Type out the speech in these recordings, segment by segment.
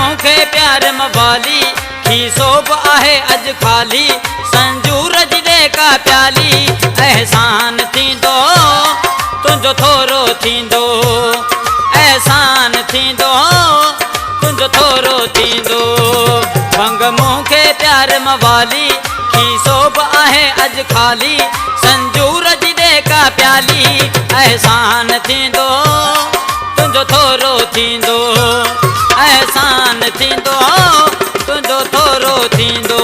मूंखे प्यार मवाली खीसोब आहे अज खाली संजूर जी का प्याली एहसान थींदो तुंहिंजो थोरो थींदो एहसान थींदो तुंहिंजो थोरो थींदो भंग मूंखे प्यार मवाली खीसोब आहे अज खाली संजूर जी का प्याली एहसान थींदो तुंहिंजो थोरो थींदो एहसान थींदो तुंहिंजो थोरो थींदो।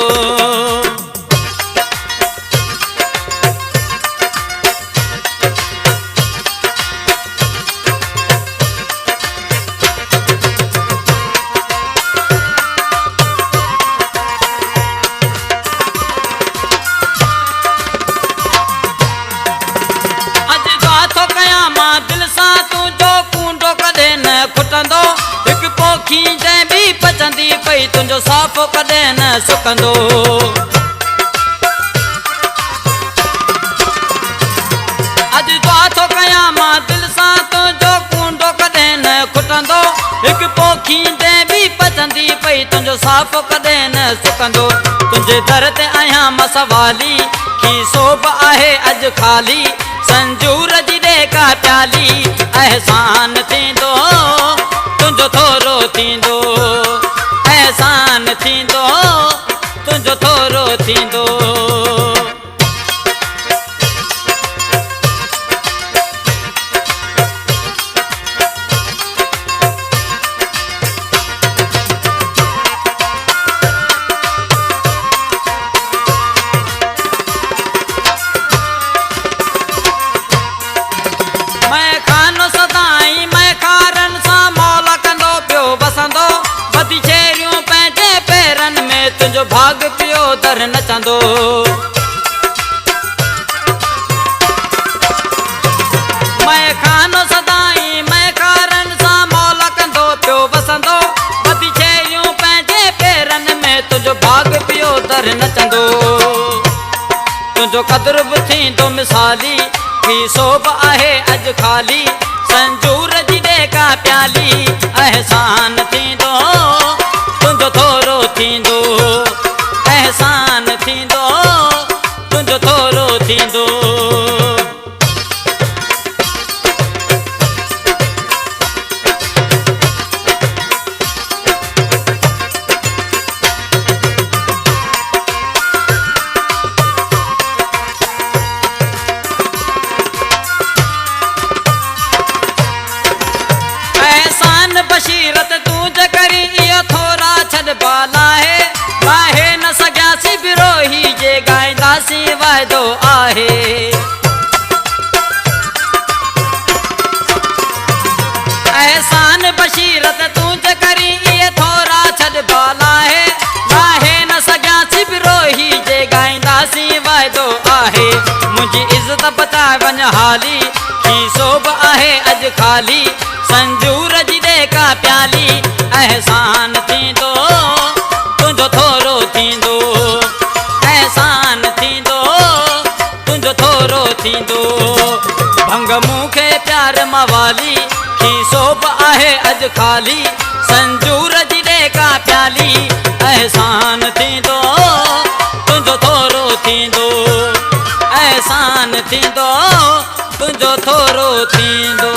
अज गाथो कयां मां दिल सां तुंहिंजो कूंडो कॾहिं न खुटंदो हिकु पोखी जंहिं बि पचंदी पई तुंहिंजो साफ़ो कॾहिं न सुकंदो। अॼु दुआ थो कयां मां दिल सां तुंहिंजो कूंडो कॾहिं न खुटंदो हिकु पोखी जंहिं बि पचंदी पई तुंहिंजो साफ़ो कॾहिं न सुकंदो। तुंहिंजे दर ते आहियां मां सवाली खीसोब आहे अॼु खाली संजूर जी का प्याली एहसान थींदो तुंहिंजो थोरो थींदो एहसान थींदो तुंहिंजो थोरो थींदो। मैं खानो सदाई मैं खारन सां मौल कंदो पियो वसंदो बदी छेरियूं पंहिंजे पेरनि में तुंहिंजो भाग पियो दर नचंदो। मैं खानो सदाई मैं खारन सां मौल कंदो पियो वसंदो बदी छेरियूं पंहिंजे पेरनि में तुंहिंजो भाग पियो दर नचंदो। तुंहिंजो क़दुर बि थींदो मिसाली खीसोब आहे अज खाली संजूर जी का प्याली एहसान थींदो तुंहिंजो थोरो थींदो एहसान थींदो तुंहिंजो थोरो थींदो। बशीरत तूं ज करी इहो थोरा छॾ बाला है वाहे न सघियासीं बिरोही जे ॻाईंदासीं वाइदो आहे। एहसान बशीरत तूं ज करी इहो थोरा छॾ बाला है वाहे न सघियासीं बिरोही जे ॻाईंदासीं वाइदो आहे। मुंहिंजी इज़त बचाए वञ हाली खीसोब आहे अॼु खाली संजूर जी का प्याली एहसान थींदो तुंहिंजो थोरो थींदो एहसान थींदो तुंहिंजो थोरो थींदो। भंग मूंखे प्यार मवाली खीसोब आहे अॼु खाली संजूर जी का प्याली एहसान थींदो तुंहिंजो थोरो थींदो एहसान थींदो तुंहिंजो थोरो थींदो।